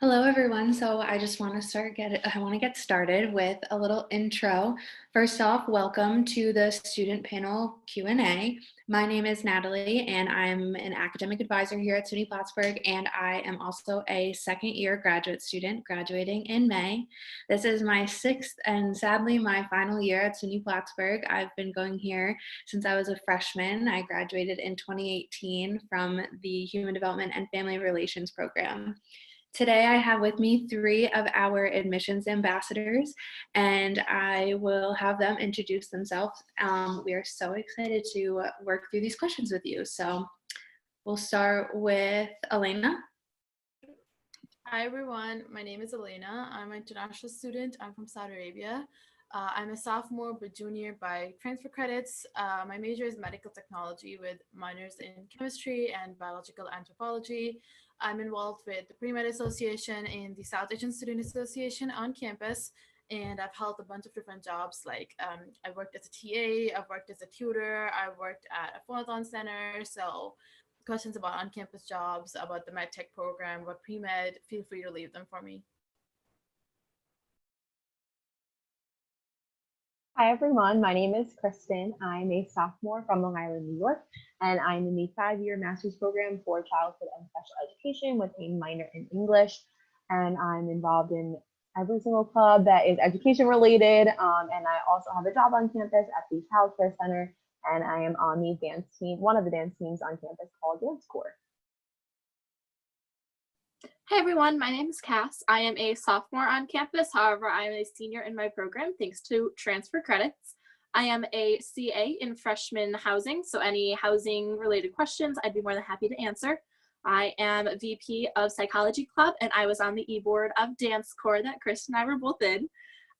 Hello, everyone. So I just want to get started with a little intro. First off, welcome to the student panel Q&A. My name is Natalie, and I'm an academic advisor here at SUNY Plattsburgh, and I am also a second-year graduate student graduating in May. This is my sixth and sadly my final year at SUNY Plattsburgh. I've been going here since I was a freshman. I graduated in 2018 from the Human Development and Family Relations program. Today, I have with me three of our admissions ambassadors, and I will have them introduce themselves. We are so excited to work through these questions with you. So we'll start with Elena. Hi everyone, my name is Elena. I'm an international student. I'm from Saudi Arabia. I'm a sophomore but junior by transfer credits. My major is medical technology with minors in chemistry and biological anthropology. I'm involved with the Pre-Med Association and the South Asian Student Association on campus, and I've held a bunch of different jobs. Like I worked as a TA, I've worked as a tutor, I've worked at a phonathon center. So questions about on-campus jobs, about the MedTech program, about pre-med, feel free to leave them for me. Hi everyone, my name is Kristen. I'm a sophomore from Long Island, New York, and I'm in the 5-year master's program for childhood and special education with a minor in English. And I'm involved in every single club that is education related. And I also have a job on campus at the Child Care Center, and I am on the dance team, one of the dance teams on campus called Dance Corps. Hi everyone, my name is Cass. I am a sophomore on campus. However, I am a senior in my program thanks to transfer credits. I am a CA in freshman housing, so any housing related questions, I'd be more than happy to answer. I am VP of Psychology Club, and I was on the e-board of Dance Corps that Kristen and I were both in.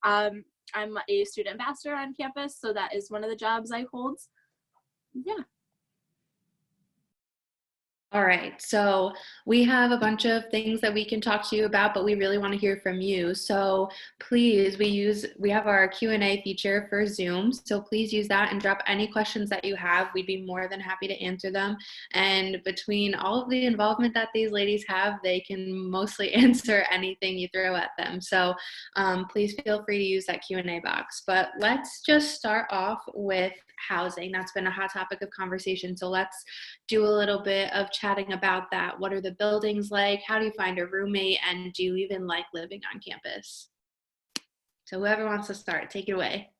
I'm a student ambassador on campus, so that is one of the jobs I hold. Yeah. All right, so we have a bunch of things that we can talk to you about, but we really want to hear from you. So please, we have our Q&A feature for Zoom, so please use that and drop any questions that you have. We'd be more than happy to answer them. And between all of the involvement that these ladies have, they can mostly answer anything you throw at them. So please feel free to use that Q&A box. But let's just start off with housing. That's been a hot topic of conversation. So let's do a little bit of chatting about that. What are the buildings like? How do you find a roommate? And do you even like living on campus? So whoever wants to start, take it away.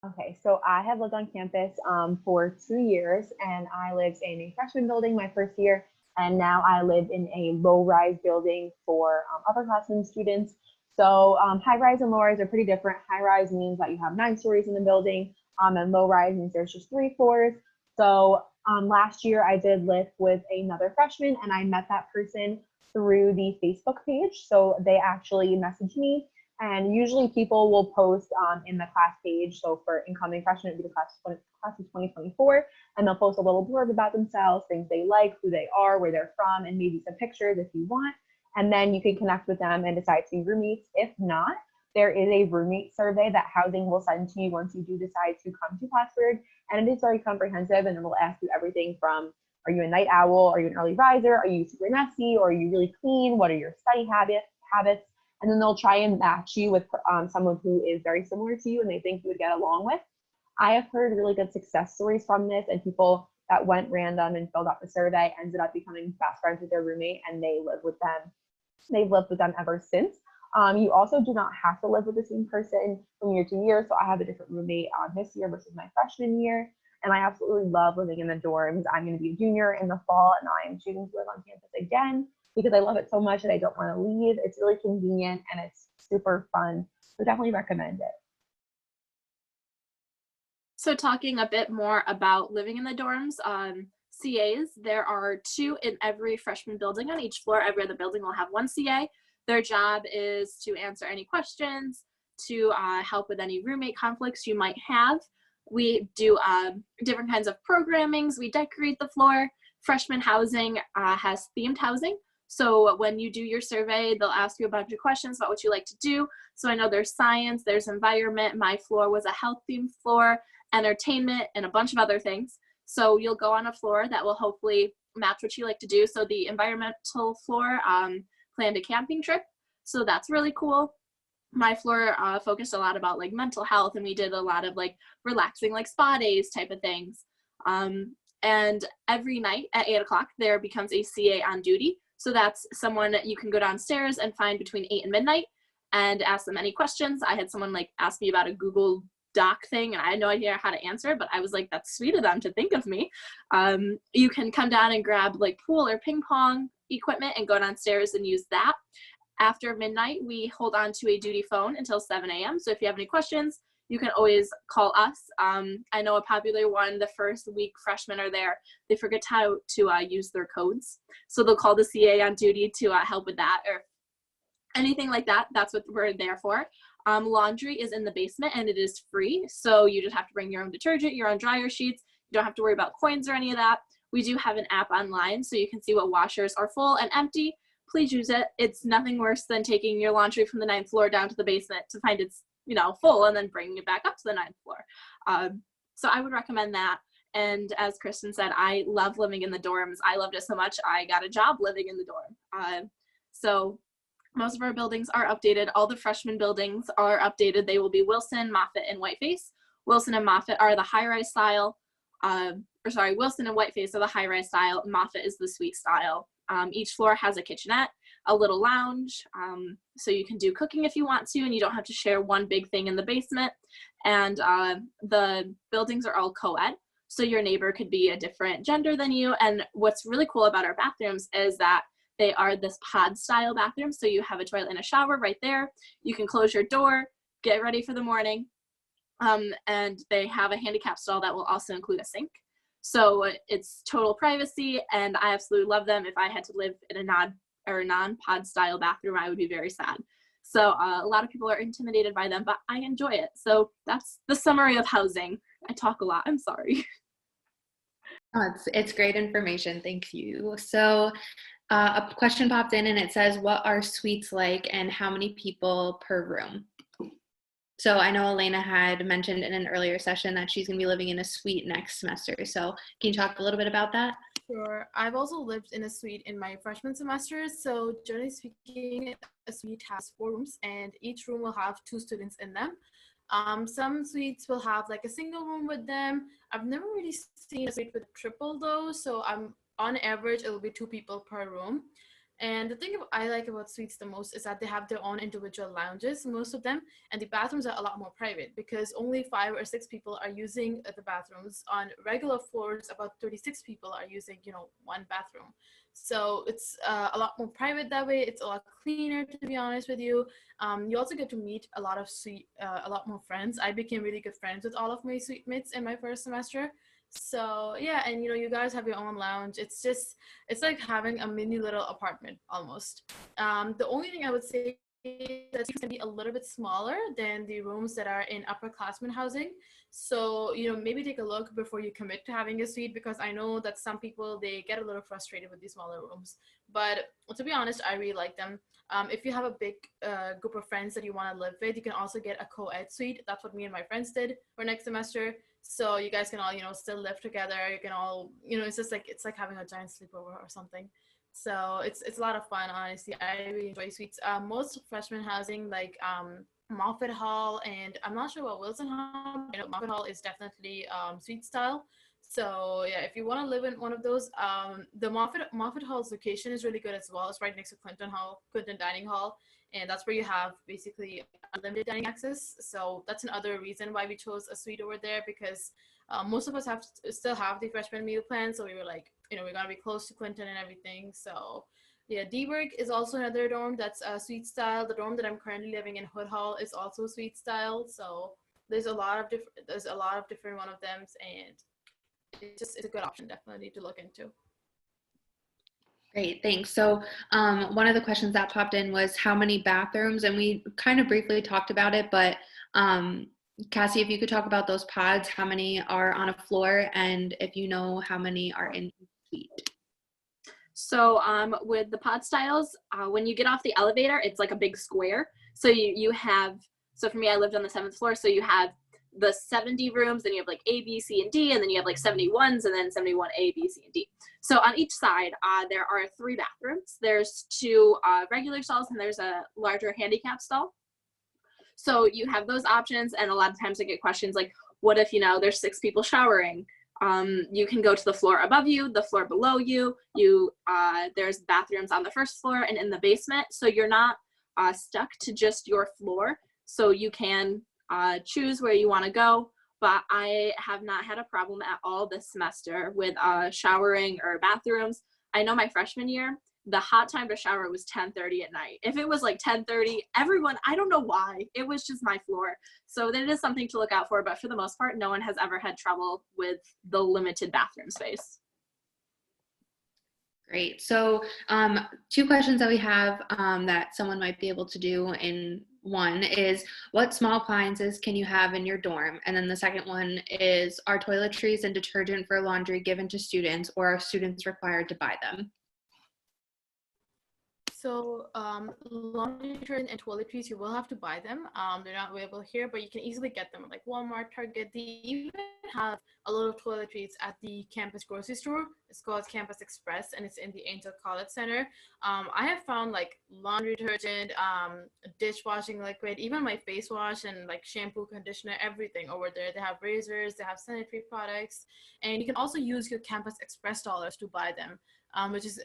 Okay, so I have lived on campus for 2 years, and I lived in a freshman building my first year, and now I live in a low-rise building for upperclassmen students. So high-rise and low-rise are pretty different. High-rise means that you have 9 stories in the building, and low-rise means there's just 3 floors. So last year I did live with another freshman, and I met that person through the Facebook page. So they actually messaged me, and usually people will post in the class page. So for incoming freshmen, it'd be the class of 2024, and they'll post a little blurb about themselves, things they like, who they are, where they're from, and maybe some pictures if you want. And then you can connect with them and decide to be roommates. If not, there is a roommate survey that housing will send to you once you do decide to come to Plattsburgh. And it is very comprehensive, and it will ask you everything from, are you a night owl? Are you an early riser? Are you super messy? Or are you really clean? What are your study habits? And then they'll try and match you with someone who is very similar to you and they think you would get along with. I have heard really good success stories from this, and people that went random and filled out the survey ended up becoming best friends with their roommate, and they live with them. They've lived with them ever since. You also do not have to live with the same person from year to year. So I have a different roommate this year versus my freshman year. And I absolutely love living in the dorms. I'm going to be a junior in the fall, and I'm choosing to live on campus again because I love it so much and I don't want to leave. It's really convenient and it's super fun. So definitely recommend it. So talking a bit more about living in the dorms, CAs, there are 2 in every freshman building on each floor. Every other building will have 1 CA. Their job is to answer any questions, to help with any roommate conflicts you might have. We do different kinds of programmings. We decorate the floor. Freshman housing has themed housing. So when you do your survey, they'll ask you a bunch of questions about what you like to do. So I know there's science, there's environment. My floor was a health themed floor, entertainment, and a bunch of other things. So you'll go on a floor that will hopefully match what you like to do. So the environmental floor planned a camping trip. So that's really cool. My floor focused a lot about like mental health, and we did a lot of like relaxing like spa days type of things. And every night at 8 o'clock there becomes a CA on duty. So that's someone that you can go downstairs and find between 8 and midnight and ask them any questions. I had someone like ask me about a Google Doc thing, and I had no idea how to answer, but I was like, that's sweet of them to think of me. You can come down and grab like pool or ping pong equipment and go downstairs and use that. After midnight, we hold on to a duty phone until 7 a.m. So if you have any questions, you can always call us. I know a popular one, the first week freshmen are there, they forget how to use their codes. So they'll call the CA on duty to help with that or anything like that. That's what we're there for. Laundry is in the basement and it is free. So you just have to bring your own detergent, your own dryer sheets. You don't have to worry about coins or any of that. We do have an app online so you can see what washers are full and empty. Please use it. It's nothing worse than taking your laundry from the 9th floor down to the basement to find it's, full and then bringing it back up to the 9th floor. So I would recommend that. And as Kristen said, I love living in the dorms. I loved it so much, I got a job living in the dorm. So most of our buildings are updated. All the freshman buildings are updated. They will be Wilson, Moffitt, and Whiteface. Wilson and Moffitt are the high-rise style. Wilson and Whiteface are the high-rise style. Moffitt is the suite style. Each floor has a kitchenette, a little lounge, so you can do cooking if you want to, and you don't have to share one big thing in the basement. And the buildings are all co-ed, so your neighbor could be a different gender than you. And what's really cool about our bathrooms is that they are this pod style bathroom, so you have a toilet and a shower right there. You can close your door, get ready for the morning, and they have a handicap stall that will also include a sink. So it's total privacy, and I absolutely love them. If I had to live in a non-pod style bathroom, I would be very sad. So a lot of people are intimidated by them, but I enjoy it. So that's the summary of housing. I talk a lot, I'm sorry. Oh, it's great information, thank you. So a question popped in and it says, what are suites like and how many people per room? So I know Elena had mentioned in an earlier session that she's going to be living in a suite next semester. So can you talk a little bit about that? Sure. I've also lived in a suite in my freshman semester. So generally speaking, a suite has 4 rooms and each room will have 2 students in them. Some suites will have like a single room with them. I've never really seen a suite with a triple though. So on average, it'll be 2 people per room. And the thing I like about suites the most is that they have their own individual lounges, most of them, and the bathrooms are a lot more private because only 5 or 6 people are using the bathrooms. On regular floors, about 36 people are using, one bathroom. So it's a lot more private that way. It's a lot cleaner, to be honest with you. You also get to meet a lot more friends. I became really good friends with all of my suite mates in my first semester. So yeah, and you guys have your own lounge. It's like having a mini little apartment almost. The only thing I would say is that it's going to be a little bit smaller than the rooms that are in upperclassmen housing. So maybe take a look before you commit to having a suite, because I know that some people, they get a little frustrated with these smaller rooms. But to be honest, I really like them. If you have a big group of friends that you want to live with, you can also get a co-ed suite. That's what me and my friends did for next semester. So you guys can all, still live together. You can all, it's just like, it's like having a giant sleepover or something. So it's a lot of fun, honestly. I really enjoy suites. Most freshman housing, like Moffett Hall, and I'm not sure about Wilson Hall. Moffett Hall is definitely suite style. So yeah, if you want to live in one of those, the Moffett Hall's location is really good as well. It's right next to Clinton Dining Hall. And that's where you have basically unlimited dining access. So that's another reason why we chose a suite over there, because most of us still have the freshman meal plan. So we were like, we're going to be close to Clinton and everything. So yeah, D-Work is also another dorm that's suite style. The dorm that I'm currently living in, Hood Hall, is also suite style. So there's a lot of different one of them, and it's a good option definitely to look into. Great, thanks. So one of the questions that popped in was how many bathrooms, and we kind of briefly talked about it, but Cassie, if you could talk about those pods, how many are on a floor, and if you know how many are in each suite. So with the pod styles, when you get off the elevator, it's like a big square. So you have, so for me, I lived on the 7th floor, so you have the 70 rooms, then you have like A, B, C, and D, and then you have like 71s, and then 71A, B, C, and D. So on each side, there are 3 bathrooms. There's 2 regular stalls, and there's a larger handicap stall. So you have those options, and a lot of times I get questions like, what if, there's 6 people showering? You can go to the floor above you, the floor below you. There's bathrooms on the first floor and in the basement, so you're not stuck to just your floor. So you can choose where you want to go. But I have not had a problem at all this semester with showering or bathrooms. I know my freshman year, the hot time to shower was 10:30 at night. If it was like 10:30, everyone, I don't know why, it was just my floor. So that is something to look out for, but for the most part, no one has ever had trouble with the limited bathroom space. Great. So 2 questions that we have that someone might be able to do in one is, what small appliances can you have in your dorm? And then the second one is, are toiletries and detergent for laundry given to students, or are students required to buy them? So laundry detergent and toiletries, you will have to buy them. They're not available here, but you can easily get them at like Walmart, Target. They even have a lot of toiletries at the campus grocery store. It's called Campus Express, and it's in the Angel College Center. I have found like laundry detergent, dishwashing liquid, even my face wash and like shampoo, conditioner, everything over there. They have razors, they have sanitary products, and you can also use your Campus Express dollars to buy them. Which is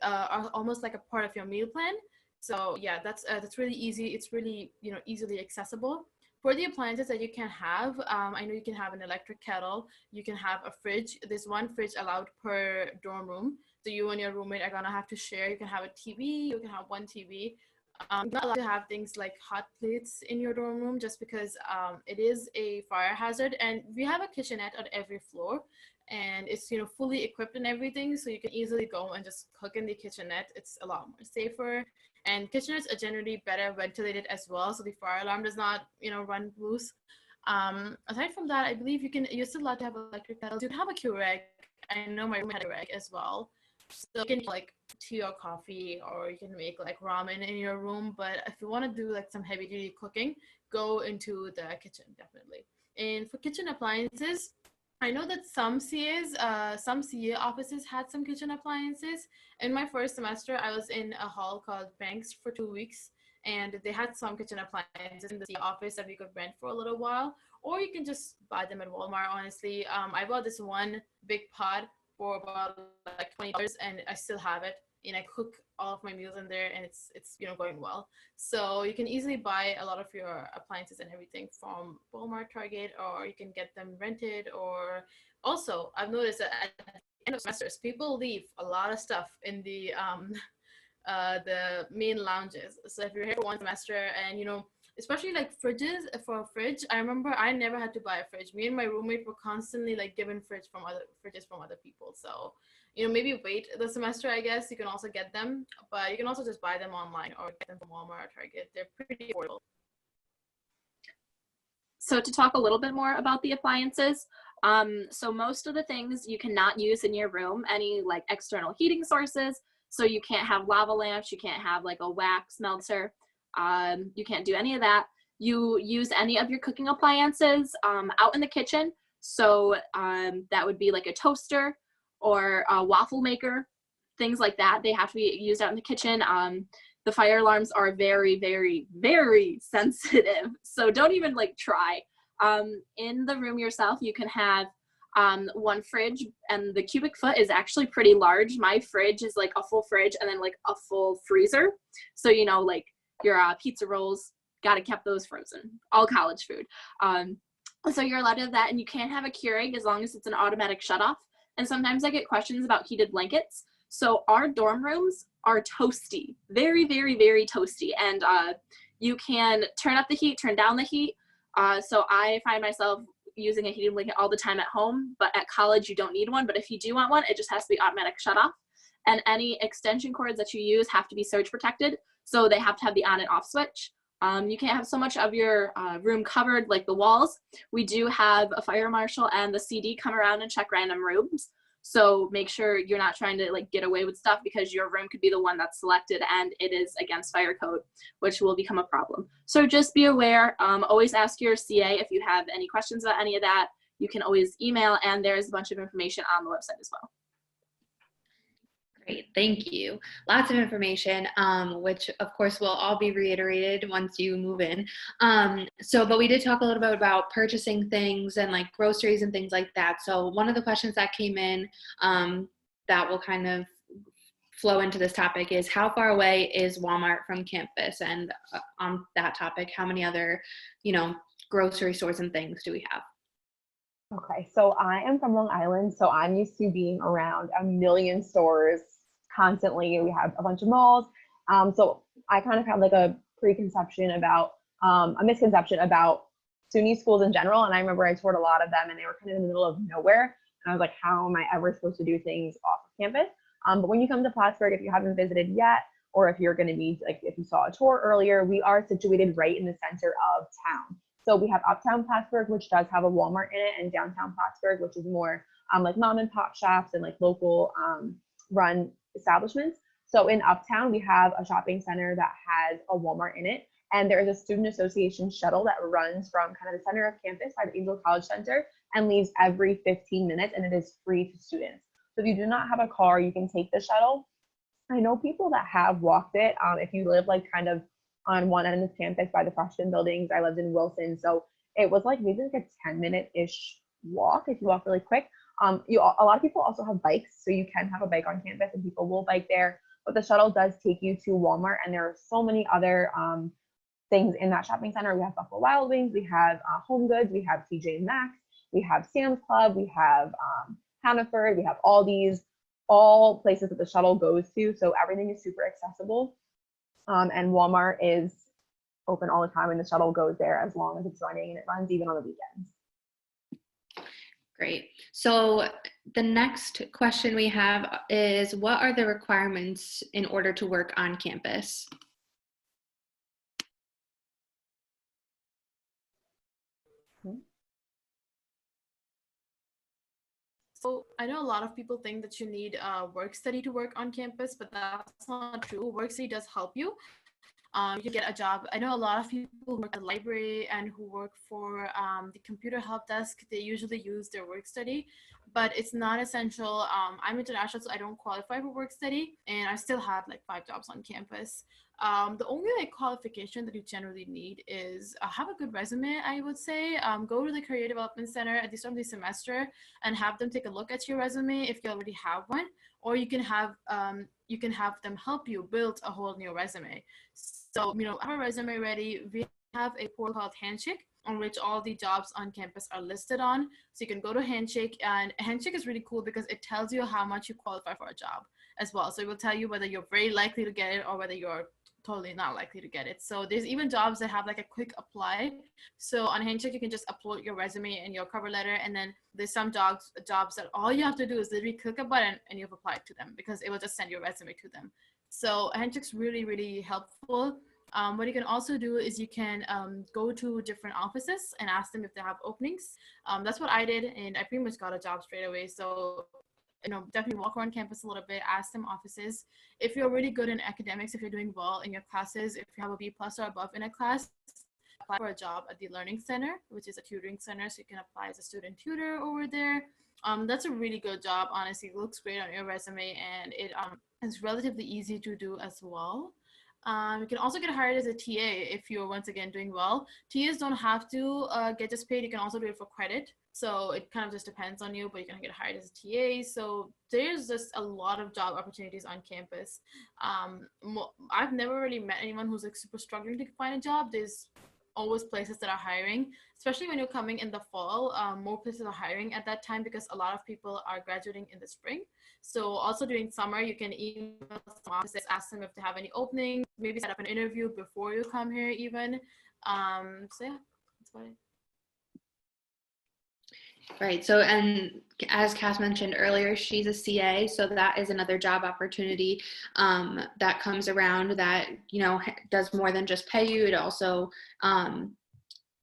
almost like a part of your meal plan. So yeah, that's really easy. It's really easily accessible. For the appliances that you can have, I know you can have an electric kettle. You can have a fridge. There's 1 fridge allowed per dorm room. So you and your roommate are gonna have to share. You can have a TV. You can have 1 TV. You're not allowed to have things like hot plates in your dorm room just because it is a fire hazard. And we have a kitchenette on every floor. And it's fully equipped and everything, so you can easily go and just cook in the kitchenette. It's a lot more safer, and kitchenettes are generally better ventilated as well, so the fire alarm does not run loose. Aside from that, I believe you're still allowed to have electric kettles. You can have a Keurig. I know my room had a Keurig as well, so you can like tea or coffee, or you can make like ramen in your room. But if you want to do like some heavy duty cooking, go into the kitchen definitely. And for kitchen appliances, I know that some CA offices had some kitchen appliances. In my first semester, I was in a hall called Banks for 2 weeks, and they had some kitchen appliances in the CA office that we could rent for a little while, or you can just buy them at Walmart, honestly. I bought this 1 big pot for about like $20, and I still have it. And I cook all of my meals in there, and it's going well. So you can easily buy a lot of your appliances and everything from Walmart, Target, or you can get them rented. Or also, I've noticed that at the end of semesters, people leave a lot of stuff in the main lounges. So if you're here for 1 semester, and especially like fridges, for a fridge, I remember I never had to buy a fridge. Me and my roommate were constantly like given fridges from other people. So maybe wait the semester, I guess. You can also get them, but you can also just buy them online or get them from Walmart or Target. They're pretty affordable. So to talk a little bit more about the appliances, so most of the things you cannot use in your room, any like external heating sources. So you can't have lava lamps, you can't have like a wax melter, you can't do any of that. You use any of your cooking appliances out in the kitchen. So that would be like a toaster or a waffle maker, things like that. They have to be used out in the kitchen. The fire alarms are very, very, very sensitive. So don't even like try. In the room yourself, you can have 1 fridge, and the cubic foot is actually pretty large. My fridge is like a full fridge and then like a full freezer. So, like your pizza rolls, gotta keep those frozen, all college food. So you're allowed to have that, and you can't have a Keurig as long as it's an automatic shutoff. And sometimes I get questions about heated blankets. So our dorm rooms are toasty, very, very, very toasty. And you can turn up the heat, turn down the heat. So I find myself using a heated blanket all the time at home, but at college you don't need one. But if you do want one, it just has to be automatic shutoff. And any extension cords that you use have to be surge protected. So they have to have the on and off switch. You can't have so much of your room covered, like the walls. We do have a fire marshal and the CD come around and check random rooms. So make sure you're not trying to like get away with stuff, because your room could be the one that's selected and it is against fire code, which will become a problem. So just be aware. Always ask your CA if you have any questions about any of that. You can always email, and there's a bunch of information on the website as well. Great, thank you. Lots of information, which of course will all be reiterated once you move in. But we did talk a little bit about purchasing things and like groceries and things like that. So one of the questions that came in that will kind of flow into this topic is, how far away is Walmart from campus? And on that topic, how many other, grocery stores and things do we have? Okay, so I am from Long Island, so I'm used to being around a million stores constantly. We have a bunch of malls. So I kind of have like a misconception about SUNY schools in general. And I remember I toured a lot of them and they were kind of in the middle of nowhere. And I was like, how am I ever supposed to do things off of campus? But when you come to Plattsburgh, if you haven't visited yet, or if you're going to be, like, if you saw a tour earlier, we are situated right in the center of town. So we have Uptown Plattsburgh, which does have a Walmart in it, and Downtown Plattsburgh, which is more like mom and pop shops and like local run establishments. So in Uptown, we have a shopping center that has a Walmart in it. And there is a student association shuttle that runs from kind of the center of campus by the Angel College Center and leaves every 15 minutes, and it is free to students. So if you do not have a car, you can take the shuttle. I know people that have walked it. If you live like kind of on one end of campus by the freshman buildings, I lived in Wilson, so it was like maybe like a 10-minute-ish walk if you walk really quick. A lot of people also have bikes, so you can have a bike on campus and people will bike there. But the shuttle does take you to Walmart, and there are so many other things in that shopping center. We have Buffalo Wild Wings, we have Home Goods, we have TJ Maxx, we have Sam's Club, we have Hannaford, we have Aldi's, all places that the shuttle goes to. So everything is super accessible. And Walmart is open all the time, and the shuttle goes there as long as it's running, and it runs even on the weekends. Great. So the next question we have is, what are the requirements in order to work on campus? So I know a lot of people think that you need a work study to work on campus, but that's not true. Work study does help you. You can get a job. I know a lot of people who work at the library and who work for the computer help desk. They usually use their work study, but it's not essential. I'm international, so I don't qualify for work study, and I still have like 5 jobs on campus. The only like qualification that you generally need is have a good resume, I would say. Go to the Career Development Center at the start of the semester and have them take a look at your resume if you already have one, or you can have them help you build a whole new resume. So, have a resume ready. We have a portal called Handshake, on which all the jobs on campus are listed on. So you can go to Handshake, and Handshake is really cool because it tells you how much you qualify for a job as well. So it will tell you whether you're very likely to get it or whether you're totally not likely to get it. So there's even jobs that have like a quick apply. So on Handshake, you can just upload your resume and your cover letter, and then there's some jobs that all you have to do is literally click a button and you've applied to them, because it will just send your resume to them. So Handshake's really, really helpful. What you can also do is you can go to different offices and ask them if they have openings. That's what I did, and I pretty much got a job straight away. So definitely walk around campus a little bit, ask them offices. If you're really good in academics, if you're doing well in your classes, if you have a B+ or above in a class, apply for a job at the Learning Center, which is a tutoring center. So you can apply as a student tutor over there. That's a really good job, honestly. It looks great on your resume, and it is relatively easy to do as well. You can also get hired as a TA if you're once again doing well. TAs don't have to get just paid. You can also do it for credit. So it kind of just depends on you, but you can get hired as a TA. So there's just a lot of job opportunities on campus. I've never really met anyone who's like super struggling to find a job. There's always places that are hiring, especially when you're coming in the fall. More places are hiring at that time because a lot of people are graduating in the spring. So also during summer, you can email some offices, ask them if they have any openings, maybe set up an interview before you come here even. So yeah, that's about it. Right. So, and as Cass mentioned earlier, she's a CA, so that is another job opportunity that comes around that, does more than just pay you. It also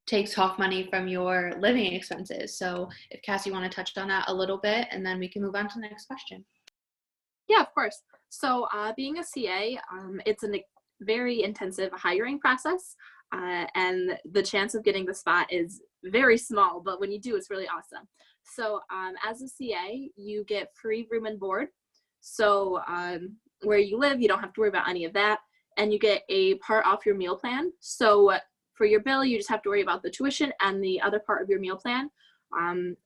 takes off money from your living expenses. So if Cassie, you want to touch on that a little bit, and then we can move on to the next question. Yeah, of course. So being a CA, it's a very intensive hiring process, and the chance of getting the spot is very small, but when you do, it's really awesome. So as a CA, you get free room and board. So where you live, you don't have to worry about any of that, and you get a part off your meal plan. So for your bill, you just have to worry about the tuition and the other part of your meal plan.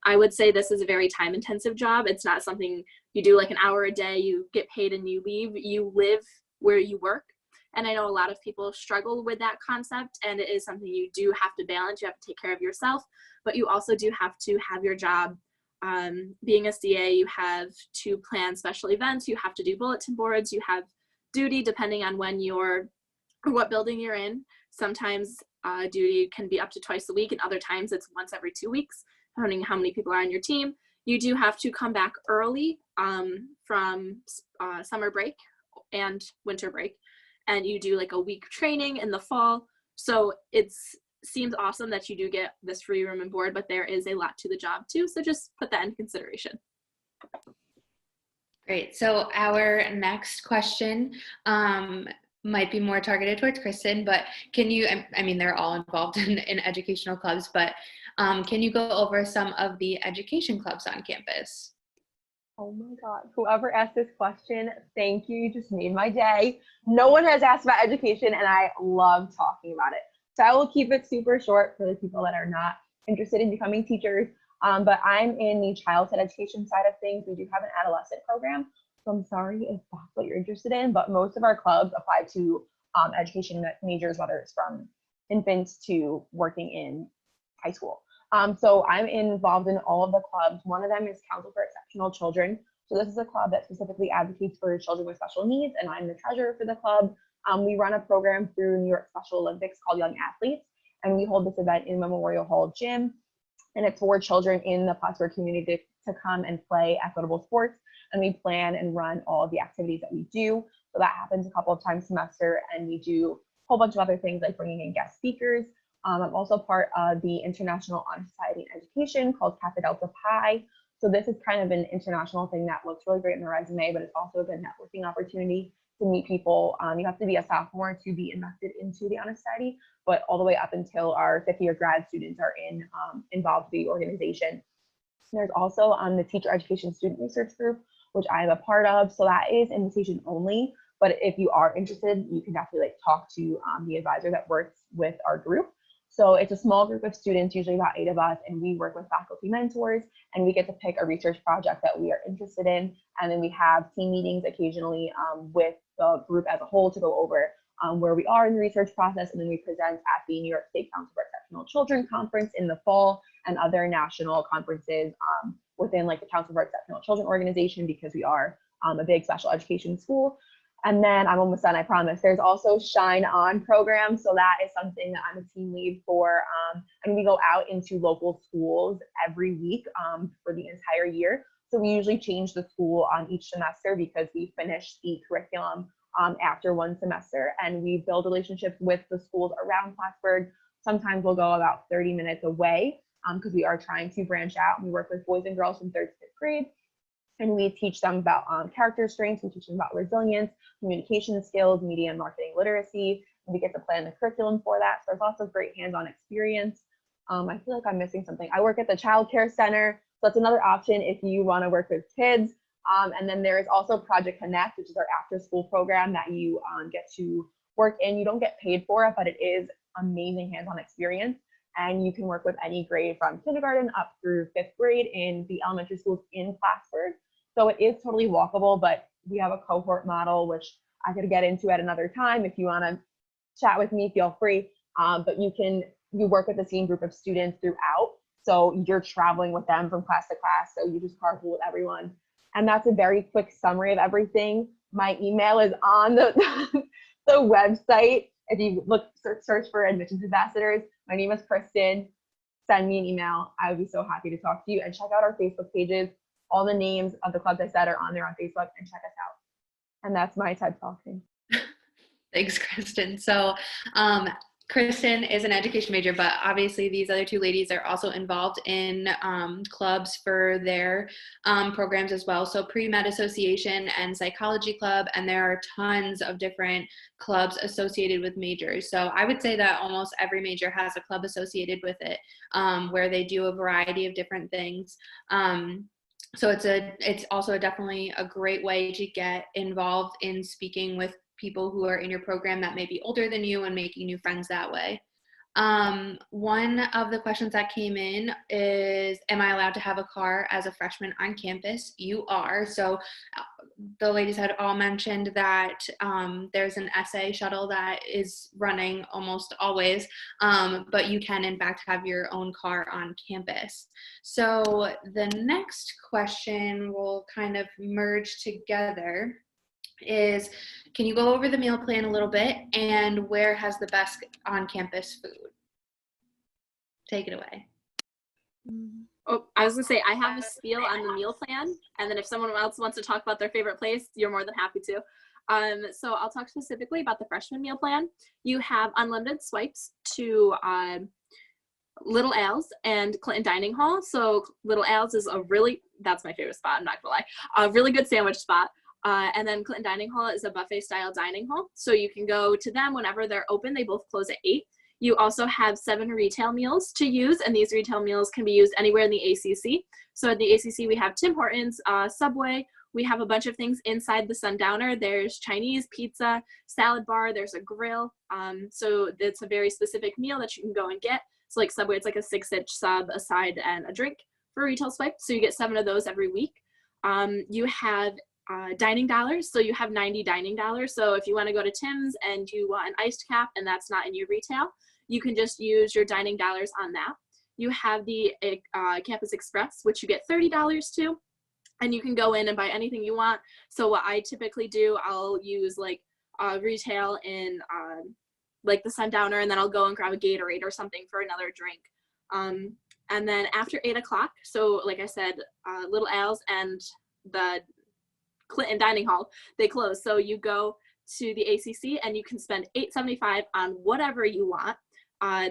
I would say this is a very time-intensive job. It's not something you do like an hour a day, you get paid and you leave. You live where you work. And I know a lot of people struggle with that concept, and it is something you do have to balance. You have to take care of yourself, but you also do have to have your job. Being a CA, you have to plan special events, you have to do bulletin boards, you have duty depending on when you're, or what building you're in. Sometimes duty can be up to twice a week, and other times it's once every 2 weeks, depending on how many people are on your team. You do have to come back early from summer break and winter break, and you do like a week training in the fall. So it seems awesome that you do get this free room and board, but there is a lot to the job too. So just put that in consideration. Great. So our next question might be more targeted towards Kristen, but can you, I mean, they're all involved in educational clubs, but can you go over some of the education clubs on campus? Oh my God, whoever asked this question, thank you. You just made my day. No one has asked about education, and I love talking about it. So I will keep it super short for the people that are not interested in becoming teachers. But I'm in the childhood education side of things. We do have an adolescent program. So I'm sorry if that's what you're interested in, but most of our clubs apply to education majors, whether it's from infants to working in high school. So I'm involved in all of the clubs. One of them is Council for Exceptional Children. So this is a club that specifically advocates for children with special needs, and I'm the treasurer for the club. We run a program through New York Special Olympics called Young Athletes, and we hold this event in Memorial Hall Gym, and it's for children in the Plattsburgh community to come and play equitable sports, and we plan and run all of the activities that we do. So that happens a couple of times a semester, and we do a whole bunch of other things like bringing in guest speakers. I'm also part of the International Honor Society in Education called Kappa Delta Pi. So this is kind of an international thing that looks really great in the resume, but it's also a good networking opportunity to meet people. You have to be a sophomore to be inducted into the Honor Society, but all the way up until our fifth year grad students are involved with the organization. There's also the Teacher Education Student Research Group, which I am a part of. So that is invitation only, but if you are interested, you can definitely talk to the advisor that works with our group. So it's a small group of students, usually about 8 of us, and we work with faculty mentors, and we get to pick a research project that we are interested in. And then we have team meetings occasionally with the group as a whole to go over where we are in the research process. And then we present at the New York State Council for Exceptional Children Conference in the fall and other national conferences within like the Council for Exceptional Children organization, because we are a big special education school. And then I'm almost done, I promise. There's also Shine On program. So that is something that I'm a team lead for. And we go out into local schools every week for the entire year. So we usually change the school on each semester because we finish the curriculum after one semester. And we build relationships with the schools around Plattsburgh. Sometimes we'll go about 30 minutes away because we are trying to branch out. We work with boys and girls from 3rd to 5th grade. And we teach them about character strengths. We teach them about resilience, communication skills, media and marketing literacy. And we get to plan the curriculum for that. So there's lots of great hands-on experience. I feel like I'm missing something. I work at the Child Care Center. So that's another option if you want to work with kids. And then there is also Project Connect, which is our after-school program that you get to work in. You don't get paid for it, but it is amazing hands-on experience. And you can work with any grade from kindergarten up through 5th grade in the elementary schools in Plattsburgh. So it is totally walkable, but we have a cohort model, which I could get into at another time. If you want to chat with me, feel free. But you work with the same group of students throughout. So you're traveling with them from class to class. So you just carpool with everyone. And that's a very quick summary of everything. My email is on the website. If you search for admissions ambassadors, my name is Kristen. Send me an email. I would be so happy to talk to you. And check out our Facebook pages. All the names of the clubs I said are on there on Facebook, and check us out. And that's my TED Talk thing. Thanks, Kristen. So Kristen is an education major, but obviously these other two ladies are also involved in clubs for their programs as well. So pre-med association and psychology club, and there are tons of different clubs associated with majors. So I would say that almost every major has a club associated with it, where they do a variety of different things. So it's also definitely a great way to get involved in speaking with people who are in your program that may be older than you and making new friends that way. One of the questions that came in is, am I allowed to have a car as a freshman on campus? You are. So the ladies had all mentioned that there's an essay shuttle that is running almost always, but you can in fact have your own car on campus. So the next question will kind of merge together is, can you go over the meal plan a little bit, and where has the best on-campus food? Take it away. Oh, I was gonna say, I have a spiel on the meal plan, and then if someone else wants to talk about their favorite place, you're more than happy to. So I'll talk specifically about the freshman meal plan. You have unlimited swipes to Little Al's and Clinton Dining Hall. So Little Al's is that's my favorite spot, I'm not gonna lie, a really good sandwich spot. And then Clinton Dining Hall is a buffet style dining hall. So you can go to them whenever they're open. They both close at 8. You also have 7 retail meals to use, and these retail meals can be used anywhere in the ACC. So at the ACC, we have Tim Hortons, Subway. We have a bunch of things inside the Sundowner. There's Chinese, pizza, salad bar, there's a grill. So it's a very specific meal that you can go and get. So like Subway, it's like a 6-inch sub, a side, and a drink for retail swipe. So you get 7 of those every week. You have dining dollars. So you have 90 dining dollars. So if you want to go to Tim's and you want an iced cap and that's not in your retail, you can just use your dining dollars on that. You have the Campus Express, which you get $30 to, and you can go in and buy anything you want. So what I typically do, I'll use like retail in like the Sundowner, and then I'll go and grab a Gatorade or something for another drink. And then after 8 o'clock, so like I said, Little Al's and the Clinton Dining Hall, they close. So you go to the ACC and you can spend $8.75 on whatever you want.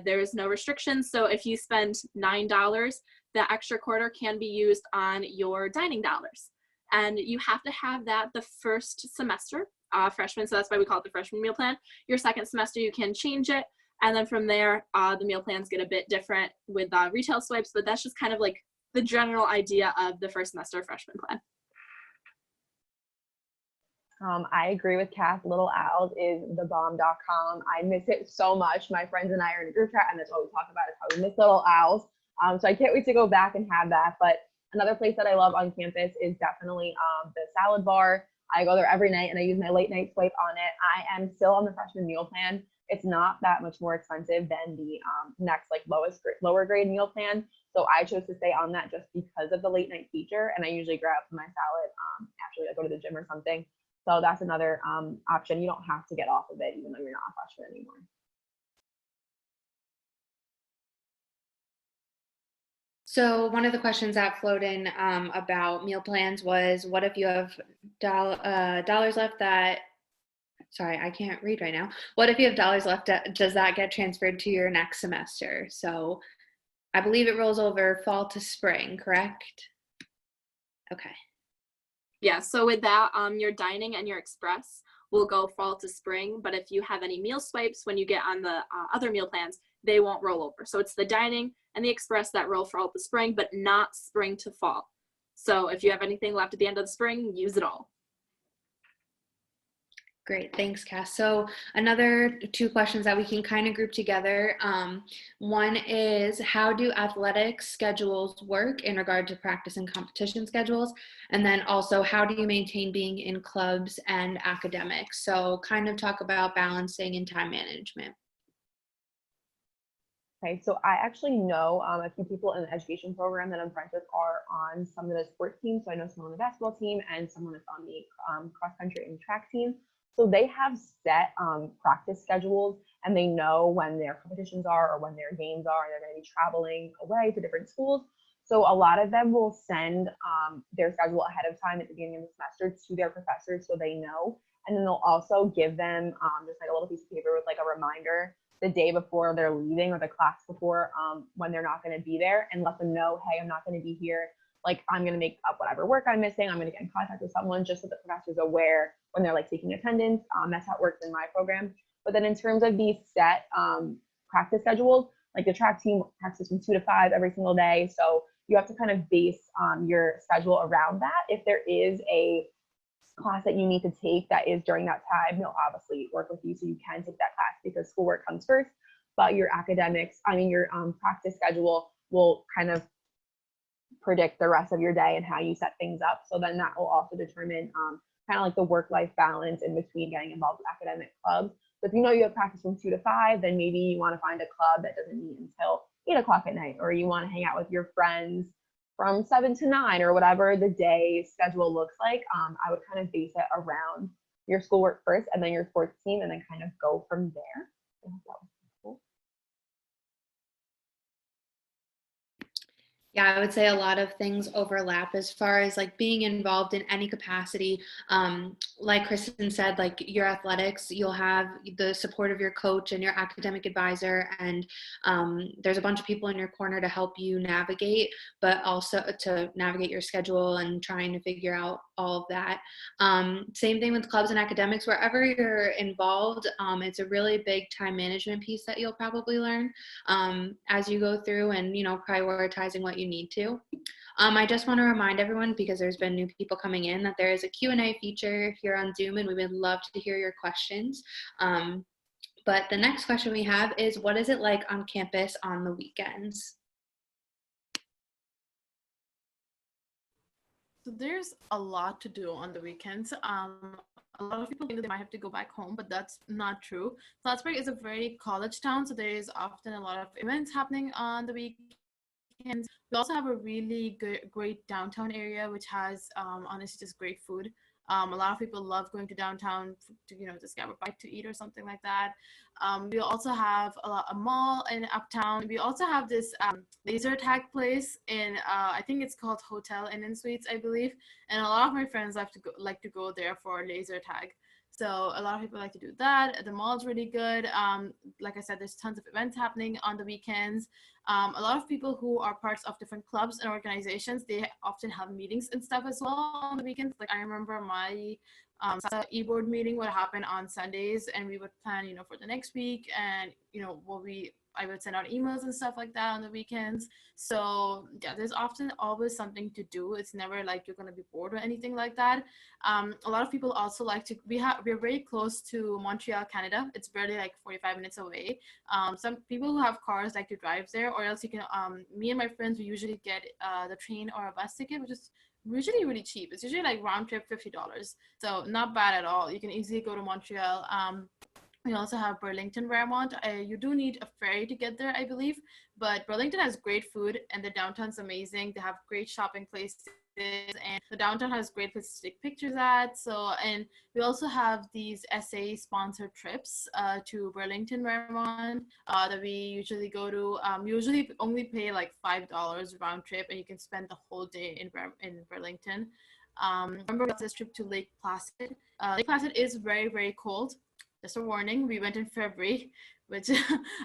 There's no restrictions. So if you spend $9, the extra quarter can be used on your dining dollars. And you have to have that the first semester, freshman. So that's why we call it the freshman meal plan. Your second semester, you can change it. And then from there, the meal plans get a bit different with retail swipes, but that's just kind of like the general idea of the first semester freshman plan. I agree with Kath. Little Al's is the bomb.com. I miss it so much. My friends and I are in a group chat, and that's all we talk about is how we miss Little Al's. So I can't wait to go back and have that. But another place that I love on campus is definitely the salad bar. I go there every night and I use my late night swipe on it. I am still on the freshman meal plan. It's not that much more expensive than the next like lower grade meal plan. So I chose to stay on that just because of the late night feature. And I usually grab my salad after I go to the gym or something. So that's another option. You don't have to get off of it, even though you're not a freshman anymore. So one of the questions that flowed in about meal plans was, what if you have dollars left that, sorry, I can't read right now. What if you have dollars left, does that get transferred to your next semester? So I believe it rolls over fall to spring, correct? Okay. Yeah, so with that, your dining and your express will go fall to spring, but if you have any meal swipes when you get on the other meal plans, they won't roll over. So it's the dining and the express that roll fall to spring, but not spring to fall. So if you have anything left at the end of the spring, use it all. Great, thanks, Cass. So another 2 questions that we can kind of group together. One is, how do athletic schedules work in regard to practice and competition schedules? And then also, how do you maintain being in clubs and academics? So kind of talk about balancing and time management. Okay, so I actually know a few people in the education program that I'm friends with are on some of the sports teams. So I know someone on the basketball team and someone that's on the cross country and track team. So they have set practice schedules, and they know when their competitions are or when their games are, and they're going to be traveling away to different schools. So a lot of them will send their schedule ahead of time at the beginning of the semester to their professors so they know. And then they'll also give them just like a little piece of paper with like a reminder the day before they're leaving or the class before when they're not going to be there, and let them know, hey, I'm not going to be here. Like, I'm going to make up whatever work I'm missing. I'm going to get in contact with someone, just so the professor's aware when they're like taking attendance. That's how it works in my program. But then in terms of these set practice schedules, like the track team practices from 2 to 5 every single day. So you have to kind of base your schedule around that. If there is a class that you need to take that is during that time, they'll obviously work with you so you can take that class, because schoolwork comes first. But your your practice schedule will kind of predict the rest of your day and how you set things up. So then that will also determine kind of like the work-life balance in between getting involved with academic clubs. So if you know you have practice from 2 to 5, then maybe you want to find a club that doesn't meet until 8 o'clock at night, or you want to hang out with your friends from 7 to 9, or whatever the day schedule looks like. I would kind of base it around your schoolwork first, and then your sports team, and then kind of go from there. I hope that was helpful. Yeah, I would say a lot of things overlap as far as like being involved in any capacity. Like Kristen said, like your athletics, you'll have the support of your coach and your academic advisor, and there's a bunch of people in your corner to help you navigate, but also to navigate your schedule and trying to figure out all of that. Same thing with clubs and academics. Wherever you're involved, it's a really big time management piece that you'll probably learn as you go through, and prioritizing what you need to. I just want to remind everyone, because there's been new people coming in, that there is a Q&A feature here on Zoom, and we would love to hear your questions. But the next question we have is, what is it like on campus on the weekends? So there's a lot to do on the weekends. A lot of people think that they might have to go back home, but that's not true. Plattsburgh is a very college town, so there is often a lot of events happening on the weekends. We also have a really great downtown area, which has honestly just great food. A lot of people love going to downtown to just grab a bite to eat or something like that. We also have a mall in uptown. We also have this laser tag place in I think it's called Hotel Inn and Suites, I believe. And a lot of my friends like to go there for laser tag. So a lot of people like to do that. The mall's really good. Like I said, there's tons of events happening on the weekends. A lot of people who are parts of different clubs and organizations, they often have meetings and stuff as well on the weekends. Like I remember my e-board meeting would happen on Sundays, and we would plan, for the next week, and I would send out emails and stuff like that on the weekends. So yeah, there's often always something to do. It's never like you're gonna be bored or anything like that. A lot of people also like to. We're very close to Montreal, Canada. It's barely like 45 minutes away. Some people who have cars like to drive there, or else you can. Me and my friends, we usually get the train or a bus ticket, which is usually really cheap. It's usually like round trip $50, so not bad at all. You can easily go to Montreal. We also have Burlington, Vermont. You do need a ferry to get there, I believe, but Burlington has great food, and the downtown's amazing. They have great shopping places, and the downtown has great places to take pictures at. So, and we also have these SA sponsored trips to Burlington, Vermont that we usually go to. Usually only pay like $5 round trip, and you can spend the whole day in Burlington. Remember this trip to Lake Placid. Lake Placid is very, very cold. Just a warning, we went in February, which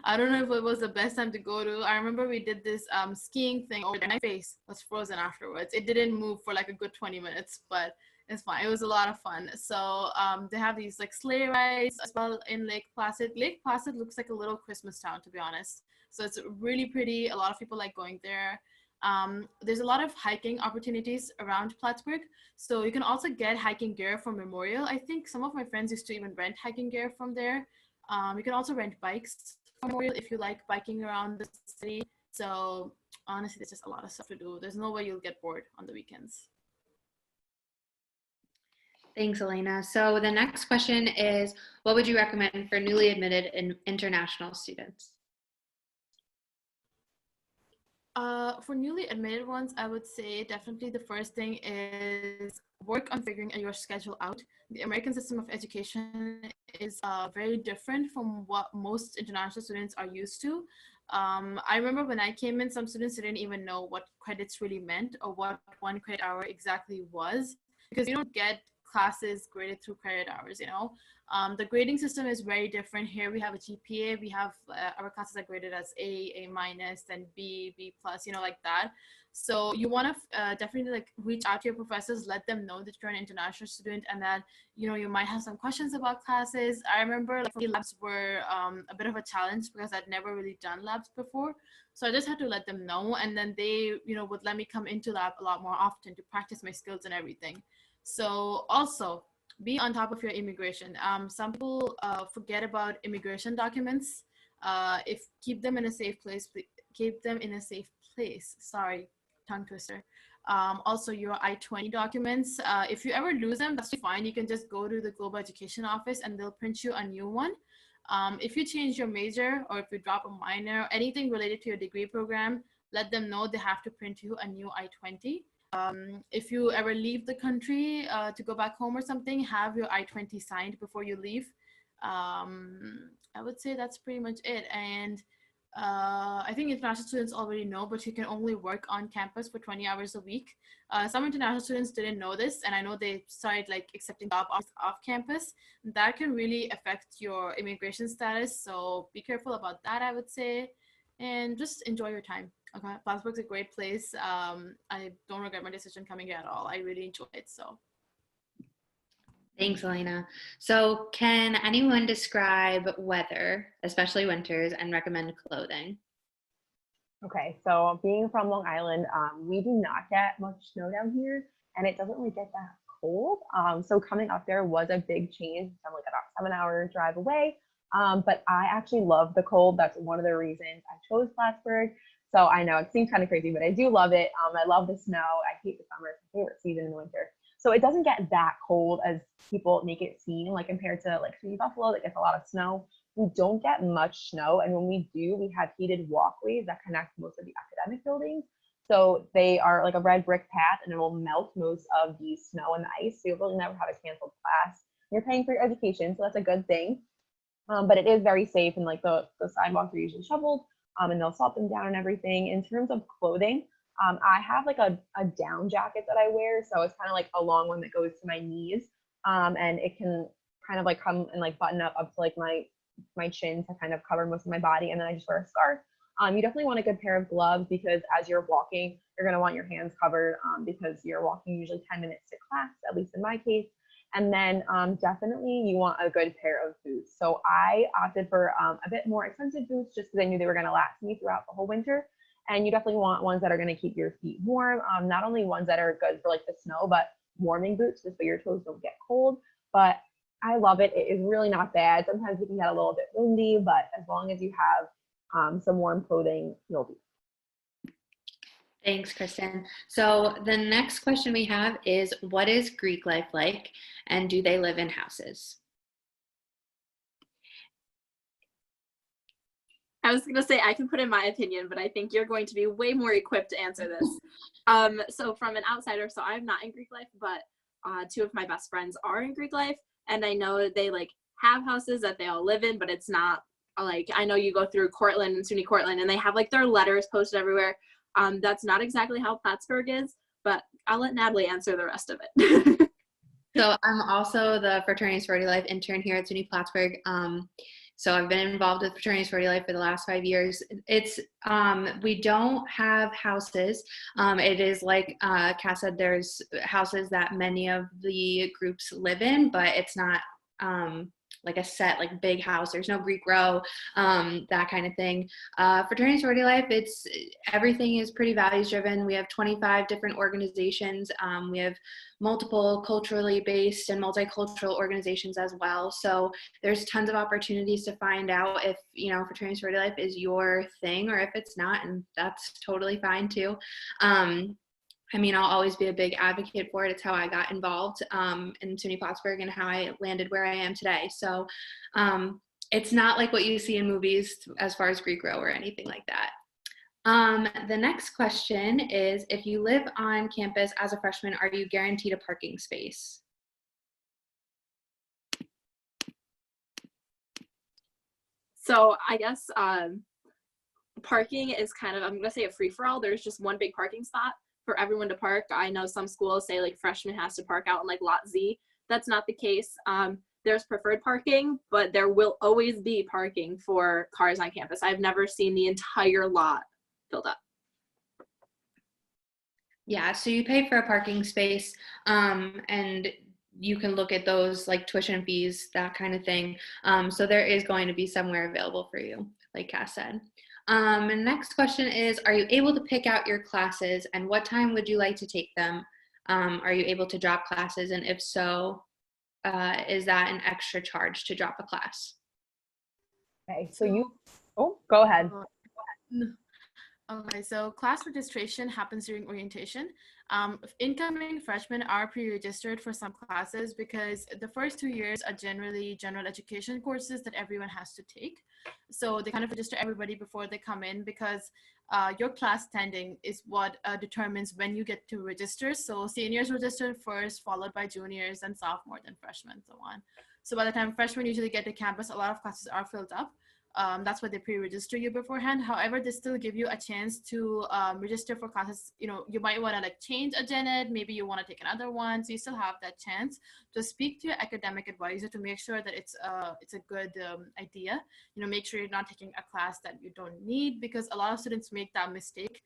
I don't know if it was the best time to go to. I remember we did this skiing thing over there, and my face was frozen afterwards. It didn't move for like a good 20 minutes, but it's fine. It was a lot of fun. So they have these like sleigh rides as well in Lake Placid. Lake Placid looks like a little Christmas town, to be honest. So it's really pretty. A lot of people like going there. There's a lot of hiking opportunities around Plattsburgh. So you can also get hiking gear from Memorial. I think some of my friends used to even rent hiking gear from there. You can also rent bikes from Memorial if you like biking around the city. So honestly, there's just a lot of stuff to do. There's no way you'll get bored on the weekends. Thanks, Elena. So the next question is, what would you recommend for newly admitted and international students? For newly admitted ones, I would say definitely the first thing is work on figuring your schedule out. The American system of education is very different from what most international students are used to. I remember when I came in, some students didn't even know what credits really meant or what 1 credit hour exactly was, because you don't get classes graded through credit hours, The grading system is very different. Here we have a GPA, we have our classes are graded as A minus, then B, B plus, like that. So you want to definitely like reach out to your professors, let them know that you're an international student and that, you might have some questions about classes. I remember like labs were a bit of a challenge because I'd never really done labs before. So I just had to let them know. And then they, would let me come into lab a lot more often to practice my skills and everything. So also be on top of your immigration. Some people forget about immigration documents. If keep them in a safe place, keep them in a safe place. Sorry, tongue twister. Also your I-20 documents. If you ever lose them, that's fine. You can just go to the Global Education Office and they'll print you a new one. If you change your major or if you drop a minor, anything related to your degree program, let them know they have to print you a new I-20. If you ever leave the country to go back home or something, have your I-20 signed before you leave. I would say that's pretty much it. And I think international students already know, but you can only work on campus for 20 hours a week. Some international students didn't know this, and I know they started like accepting jobs off campus. That can really affect your immigration status, so be careful about that, I would say, and just enjoy your time. Okay, Plattsburgh's a great place. I don't regret my decision coming here at all. I really enjoy it. So. Thanks, Elena. So can anyone describe weather, especially winters, and recommend clothing? Okay, so being from Long Island, we do not get much snow down here, and it doesn't really get that cold. So coming up there was a big change. I'm like about 7-hour drive away, but I actually love the cold. That's one of the reasons I chose Plattsburgh. So I know it seems kind of crazy, but I do love it. I love the snow. I hate the summer. It's my favorite season in the winter. So it doesn't get that cold as people make it seem, like compared to like Sweetie Buffalo that gets a lot of snow. We don't get much snow, and when we do, we have heated walkways that connect most of the academic buildings. So they are like a red brick path, and it will melt most of the snow and the ice. So you'll really never have a canceled class. You're paying for your education, so that's a good thing. But it is very safe, and like the sidewalks are usually shoveled, and they'll salt them down and everything. In terms of clothing, I have like a down jacket that I wear, so it's kind of like a long one that goes to my knees, and it can kind of like come and like button up to like my chin to kind of cover most of my body, and then I just wear a scarf. You definitely want a good pair of gloves because as you're walking, you're going to want your hands covered because you're walking usually 10 minutes to class, at least in my case. And then definitely you want a good pair of boots. So I opted for a bit more expensive boots just because I knew they were going to last me throughout the whole winter. And you definitely want ones that are going to keep your feet warm, not only ones that are good for like the snow, but warming boots just so your toes don't get cold. But I love it. It is really not bad. Sometimes it can get a little bit windy, but as long as you have some warm clothing, you'll be. Thanks, Kristen. So the next question we have is, what is Greek life like, and do they live in houses? I was going to say I can put in my opinion, but I think you're going to be way more equipped to answer this. So from an outsider, so I'm not in Greek life, but two of my best friends are in Greek life, and I know they like have houses that they all live in, but it's not like, I know you go through Cortland and SUNY Cortland and they have like their letters posted everywhere. That's not exactly how Plattsburgh is, but I'll let Natalie answer the rest of it. So I'm also the Fraternity Sorority Life intern here at SUNY Plattsburgh. So I've been involved with Fraternity Sorority Life for the last 5 years. It's we don't have houses. It is like Cass said, there's houses that many of the groups live in, but it's not like a set, like big house. There's no Greek row, that kind of thing. Fraternity Sorority Life, everything is pretty values driven. We have 25 different organizations. We have multiple culturally based and multicultural organizations as well. So there's tons of opportunities to find out if, Fraternity Sorority Life is your thing or if it's not, and that's totally fine too. I'll always be a big advocate for it. It's how I got involved in SUNY Plattsburgh and how I landed where I am today. So it's not like what you see in movies as far as Greek row or anything like that. The next question is, if you live on campus as a freshman, are you guaranteed a parking space? So I guess parking is kind of, I'm going to say a free-for-all. There's just one big parking spot for everyone to park. I know some schools say like freshman has to park out in like lot Z. that's not the case. There's preferred parking, but there will always be parking for cars on campus. I've never seen the entire lot filled up. Yeah, so you pay for a parking space, and you can look at those like tuition fees, that kind of thing. So there is going to be somewhere available for you, like Cass said. And next question is, are you able to pick out your classes, and what time would you like to take them? Are you able to drop classes, and if so, is that an extra charge to drop a class? Okay, so go ahead. Okay, so class registration happens during orientation. Incoming freshmen are pre-registered for some classes because the first 2 years are generally general education courses that everyone has to take. So they kind of register everybody before they come in because your class standing is what determines when you get to register. So seniors register first, followed by juniors and sophomores and freshmen, so on. So by the time freshmen usually get to campus, a lot of classes are filled up. That's why they pre-register you beforehand. However, they still give you a chance to register for classes. You know, you might want to like change a gen ed, maybe you want to take another one. So you still have that chance to speak to your academic advisor to make sure that it's a good idea. You know, make sure you're not taking a class that you don't need, because a lot of students make that mistake.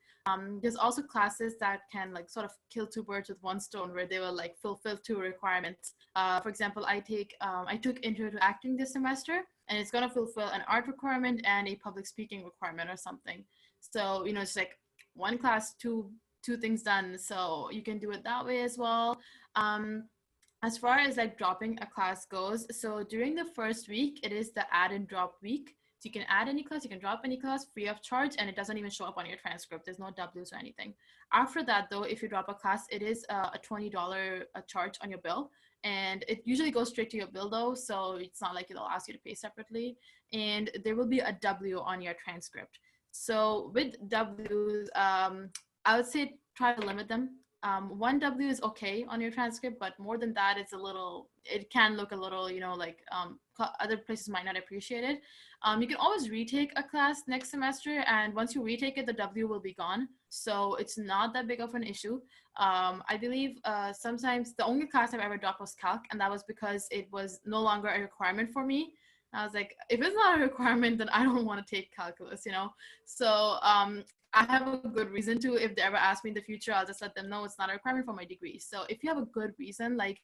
There's also classes that can like sort of kill two birds with one stone, where they will like fulfill two requirements. For example, I took intro to acting this semester, and it's going to fulfill an art requirement and a public speaking requirement or something. So, you know, it's like one class, two things done. So you can do it that way as well. As far as like dropping a class goes, so during the first week, it is the add and drop week. So you can add any class, you can drop any class free of charge, and it doesn't even show up on your transcript. There's no W's or anything. After that, though, if you drop a class, it is a $20 charge on your bill. And it usually goes straight to your bill though, so it's not like it'll ask you to pay separately. And there will be a W on your transcript. So with W's, I would say try to limit them. One W is okay on your transcript, but more than that, it can look a little, you know, like other places might not appreciate it. You can always retake a class next semester, and once you retake it, the W will be gone. So it's not that big of an issue. I believe sometimes the only class I've ever dropped was calc, and that was because it was no longer a requirement for me. I was like, if it's not a requirement, then I don't want to take calculus, you know? So I have a good reason to. If they ever ask me in the future, I'll just let them know it's not a requirement for my degree. So if you have a good reason, like,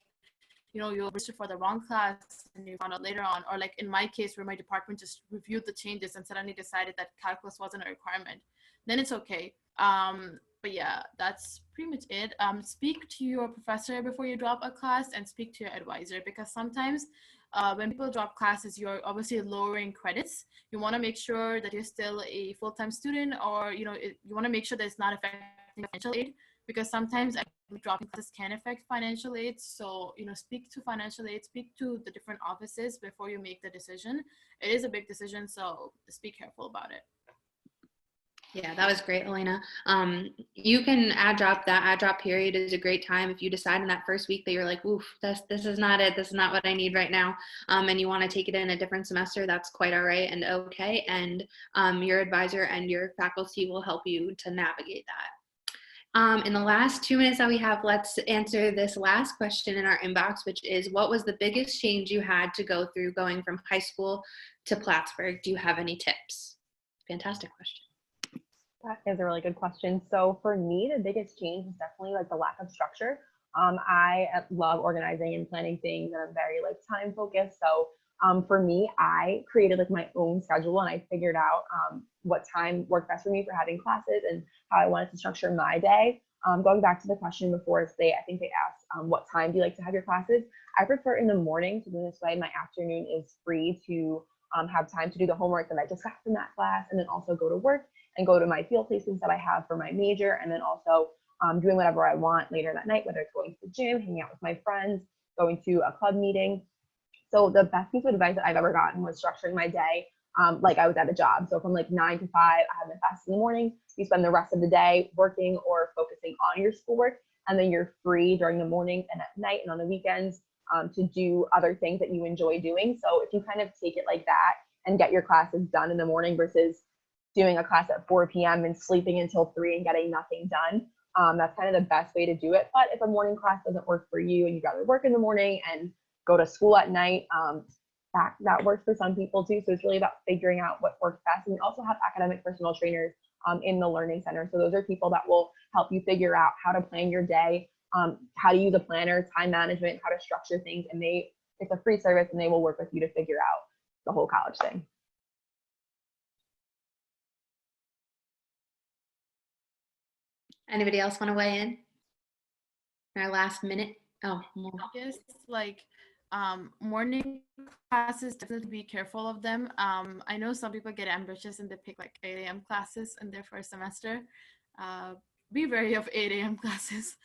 you know, you'll register for the wrong class and you found out later on, or like in my case where my department just reviewed the changes and suddenly decided that calculus wasn't a requirement, then it's okay. But yeah, that's pretty much it. Speak to your professor before you drop a class, and speak to your advisor, because sometimes when people drop classes, you're obviously lowering credits. You want to make sure that you're still a full-time student, or you know, you want to make sure that it's not affecting financial aid, because sometimes dropping classes can affect financial aid. So, you know, speak to financial aid, speak to the different offices before you make the decision. It is a big decision, so just be careful about it. Yeah, that was great, Elena. You can add drop. That add drop period is a great time if you decide in that first week that you're like, oof, this is not it. This is not what I need right now. And you want to take it in a different semester. That's quite all right and okay. And your advisor and your faculty will help you to navigate that. In the last 2 minutes that we have, let's answer this last question in our inbox, which is, what was the biggest change you had to go through going from high school to Plattsburgh? Do you have any tips? Fantastic question. That is a really good question. So for me, the biggest change is definitely like the lack of structure. I love organizing and planning things, and I'm very like time focused. So for me, I created like my own schedule, and I figured out what time worked best for me for having classes and how I wanted to structure my day. Going back to the question before, I think they asked, what time do you like to have your classes? I prefer in the morning, so this way my afternoon is free to have time to do the homework that I just got from that class, and then also go to work and go to my field placements that I have for my major, and then also doing whatever I want later that night, whether it's going to the gym, hanging out with my friends, going to a club meeting. So the best piece of advice that I've ever gotten was structuring my day like I was at a job. So from like 9 to 5, I have my classes in the morning. You spend the rest of the day working or focusing on your schoolwork, and then you're free during the morning and at night and on the weekends to do other things that you enjoy doing. So if you kind of take it like that and get your classes done in the morning versus doing a class at 4 p.m. and sleeping until 3 and getting nothing done, That's kind of the best way to do it. But if a morning class doesn't work for you and you'd rather work in the morning and go to school at night, that works for some people too. So it's really about figuring out what works best. And we also have academic personal trainers in the Learning Center. So those are people that will help you figure out how to plan your day, how to use a planner, time management, how to structure things. And it's a free service and they will work with you to figure out the whole college thing. Anybody else want to weigh in? Our last minute. Oh, more. I guess like morning classes, definitely be careful of them. I know some people get ambitious and they pick like 8 a.m. classes in their first semester. Be wary of 8 a.m. classes.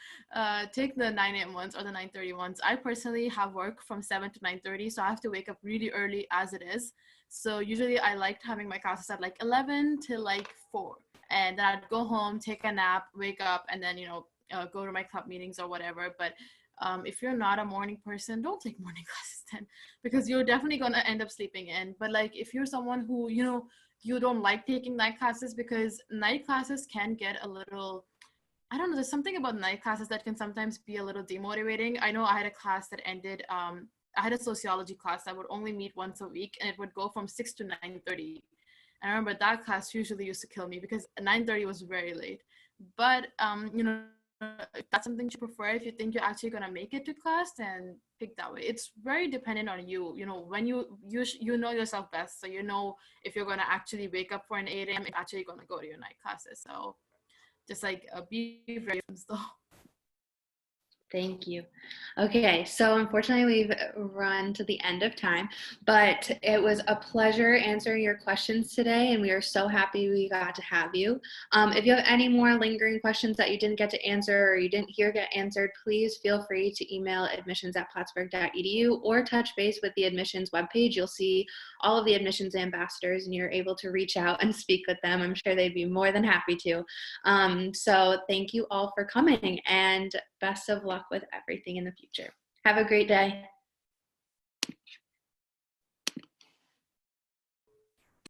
Take the 9 a.m. ones or the 9:30 ones. I personally have work from 7 to 9:30, so I have to wake up really early as it is. So usually I liked having my classes at like 11 till like 4. And then I'd go home, take a nap, wake up, and then, go to my club meetings or whatever. But if you're not a morning person, don't take morning classes then, because you're definitely going to end up sleeping in. But like if you're someone who, you don't like taking night classes, because night classes can get a little, I don't know, there's something about night classes that can sometimes be a little demotivating. I know I had a class that ended, I had a sociology class that would only meet once a week, and it would go from 6 to 9:30. I remember that class usually used to kill me because 9:30 was very late. But, if that's something you prefer, if you think you're actually going to make it to class, then pick that way. It's very dependent on you. When you know yourself best. So if you're going to actually wake up for an 8 a.m., if you're actually going to go to your night classes. So just like be very though. Thank you. Okay, so unfortunately we've run to the end of time, but it was a pleasure answering your questions today, and we are so happy we got to have you. If you have any more lingering questions that you didn't get to answer or you didn't hear get answered, please feel free to email admissions@plattsburgh.edu or touch base with the admissions webpage. You'll see all of the admissions ambassadors and you're able to reach out and speak with them. I'm sure they'd be more than happy to. So thank you all for coming, and best of luck with everything in the future. Have a great day.